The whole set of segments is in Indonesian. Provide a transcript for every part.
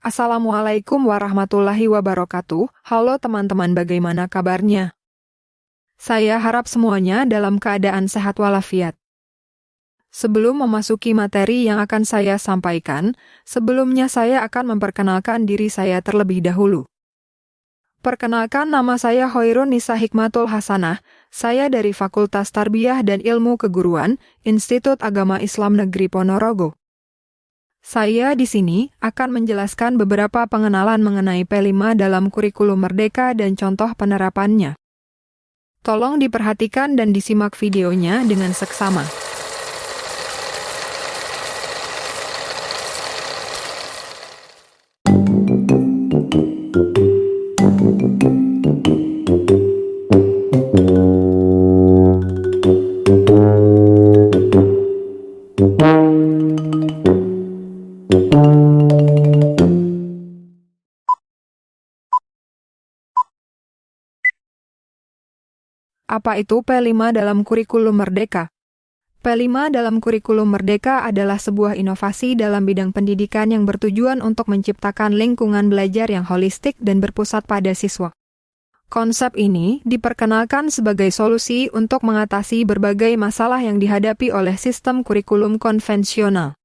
Assalamualaikum warahmatullahi wabarakatuh. Halo teman-teman, bagaimana kabarnya? Saya harap semuanya dalam keadaan sehat walafiat. Sebelum memasuki materi yang akan saya sampaikan, sebelumnya saya akan memperkenalkan diri saya terlebih dahulu. Perkenalkan, nama saya Hoirun Nisa Hikmatul Hasanah. Saya dari Fakultas Tarbiyah dan Ilmu Keguruan, Institut Agama Islam Negeri Ponorogo. Saya di sini akan menjelaskan beberapa pengenalan mengenai P5 dalam kurikulum Merdeka dan contoh penerapannya. Tolong diperhatikan dan disimak videonya dengan seksama. Apa itu P5 dalam kurikulum Merdeka? P5 dalam kurikulum Merdeka adalah sebuah inovasi dalam bidang pendidikan yang bertujuan untuk menciptakan lingkungan belajar yang holistik dan berpusat pada siswa. Konsep ini diperkenalkan sebagai solusi untuk mengatasi berbagai masalah yang dihadapi oleh sistem kurikulum konvensional,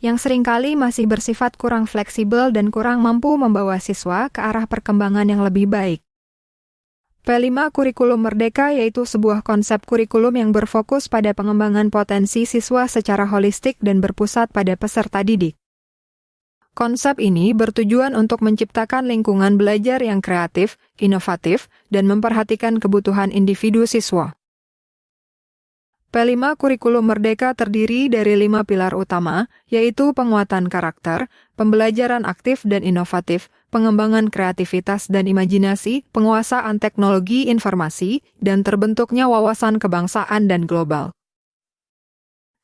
yang seringkali masih bersifat kurang fleksibel dan kurang mampu membawa siswa ke arah perkembangan yang lebih baik. P5 Kurikulum Merdeka yaitu sebuah konsep kurikulum yang berfokus pada pengembangan potensi siswa secara holistik dan berpusat pada peserta didik. Konsep ini bertujuan untuk menciptakan lingkungan belajar yang kreatif, inovatif, dan memperhatikan kebutuhan individu siswa. P5 Kurikulum Merdeka terdiri dari 5 pilar utama, yaitu penguatan karakter, pembelajaran aktif dan inovatif, pengembangan kreativitas dan imajinasi, penguasaan teknologi informasi, dan terbentuknya wawasan kebangsaan dan global.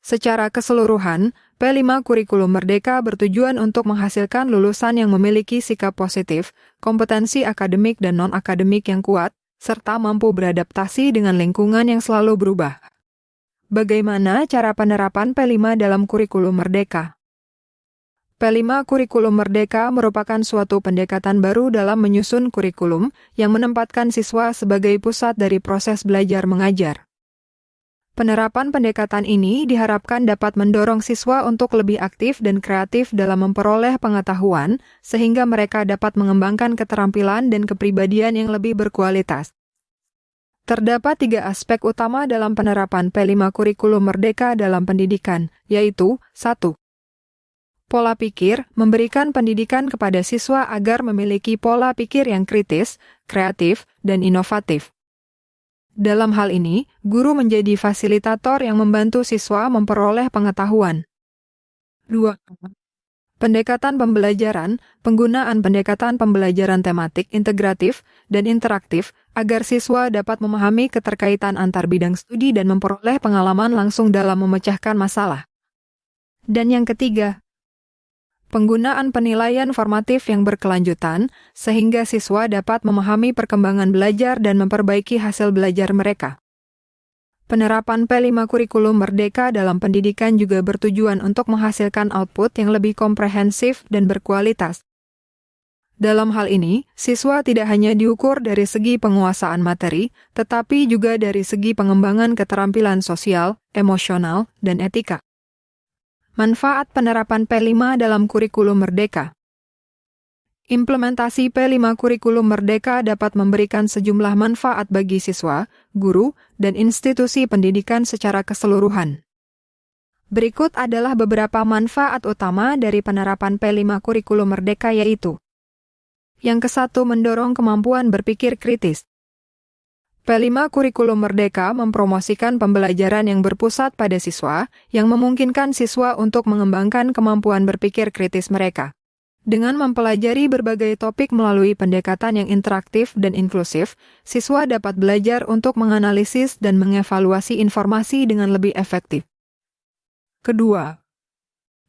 Secara keseluruhan, P5 Kurikulum Merdeka bertujuan untuk menghasilkan lulusan yang memiliki sikap positif, kompetensi akademik dan non-akademik yang kuat, serta mampu beradaptasi dengan lingkungan yang selalu berubah. Bagaimana cara penerapan P5 dalam kurikulum Merdeka? P5 Kurikulum Merdeka merupakan suatu pendekatan baru dalam menyusun kurikulum yang menempatkan siswa sebagai pusat dari proses belajar mengajar. Penerapan pendekatan ini diharapkan dapat mendorong siswa untuk lebih aktif dan kreatif dalam memperoleh pengetahuan, sehingga mereka dapat mengembangkan keterampilan dan kepribadian yang lebih berkualitas. Terdapat 3 aspek utama dalam penerapan P5 Kurikulum Merdeka dalam pendidikan, yaitu 1. Pola pikir, memberikan pendidikan kepada siswa agar memiliki pola pikir yang kritis, kreatif, dan inovatif. Dalam hal ini, guru menjadi fasilitator yang membantu siswa memperoleh pengetahuan. 2. Pendekatan pembelajaran, penggunaan pendekatan pembelajaran tematik, integratif, dan interaktif, agar siswa dapat memahami keterkaitan antar bidang studi dan memperoleh pengalaman langsung dalam memecahkan masalah. Dan yang ketiga, penggunaan penilaian formatif yang berkelanjutan, sehingga siswa dapat memahami perkembangan belajar dan memperbaiki hasil belajar mereka. Penerapan P5 Kurikulum Merdeka dalam pendidikan juga bertujuan untuk menghasilkan output yang lebih komprehensif dan berkualitas. Dalam hal ini, siswa tidak hanya diukur dari segi penguasaan materi, tetapi juga dari segi pengembangan keterampilan sosial, emosional, dan etika. Manfaat penerapan P5 dalam kurikulum Merdeka. Implementasi P5 Kurikulum Merdeka dapat memberikan sejumlah manfaat bagi siswa, guru, dan institusi pendidikan secara keseluruhan. Berikut adalah beberapa manfaat utama dari penerapan P5 Kurikulum Merdeka yaitu: yang ke-1, mendorong kemampuan berpikir kritis. P5 Kurikulum Merdeka mempromosikan pembelajaran yang berpusat pada siswa, yang memungkinkan siswa untuk mengembangkan kemampuan berpikir kritis mereka. Dengan mempelajari berbagai topik melalui pendekatan yang interaktif dan inklusif, siswa dapat belajar untuk menganalisis dan mengevaluasi informasi dengan lebih efektif. Kedua,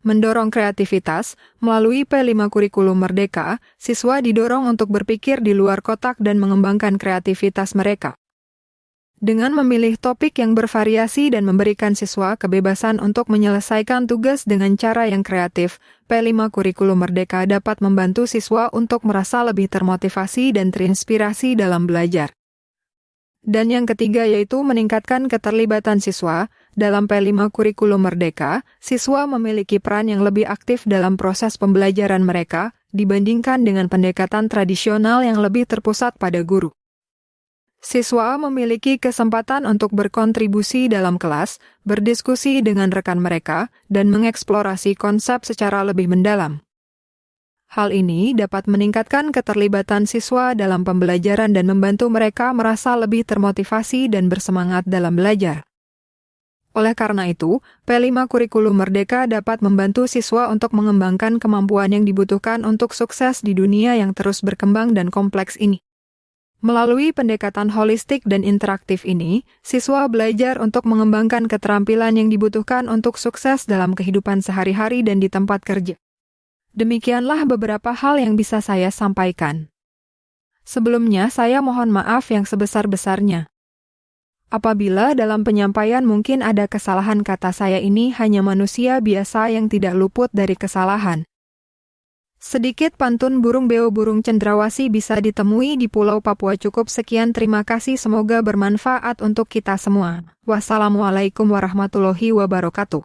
mendorong kreativitas. Melalui P5 Kurikulum Merdeka, siswa didorong untuk berpikir di luar kotak dan mengembangkan kreativitas mereka. Dengan memilih topik yang bervariasi dan memberikan siswa kebebasan untuk menyelesaikan tugas dengan cara yang kreatif, P5 Kurikulum Merdeka dapat membantu siswa untuk merasa lebih termotivasi dan terinspirasi dalam belajar. Dan yang ketiga yaitu meningkatkan keterlibatan siswa. Dalam P5 Kurikulum Merdeka, siswa memiliki peran yang lebih aktif dalam proses pembelajaran mereka dibandingkan dengan pendekatan tradisional yang lebih terpusat pada guru. Siswa memiliki kesempatan untuk berkontribusi dalam kelas, berdiskusi dengan rekan mereka, dan mengeksplorasi konsep secara lebih mendalam. Hal ini dapat meningkatkan keterlibatan siswa dalam pembelajaran dan membantu mereka merasa lebih termotivasi dan bersemangat dalam belajar. Oleh karena itu, P5 Kurikulum Merdeka dapat membantu siswa untuk mengembangkan kemampuan yang dibutuhkan untuk sukses di dunia yang terus berkembang dan kompleks ini. Melalui pendekatan holistik dan interaktif ini, siswa belajar untuk mengembangkan keterampilan yang dibutuhkan untuk sukses dalam kehidupan sehari-hari dan di tempat kerja. Demikianlah beberapa hal yang bisa saya sampaikan. Sebelumnya, saya mohon maaf yang sebesar-besarnya. Apabila dalam penyampaian mungkin ada kesalahan, kata saya ini hanya manusia biasa yang tidak luput dari kesalahan. Sedikit pantun burung beo burung cendrawasih bisa ditemui di Pulau Papua. Cukup sekian, terima kasih, semoga bermanfaat untuk kita semua. Wassalamualaikum warahmatullahi wabarakatuh.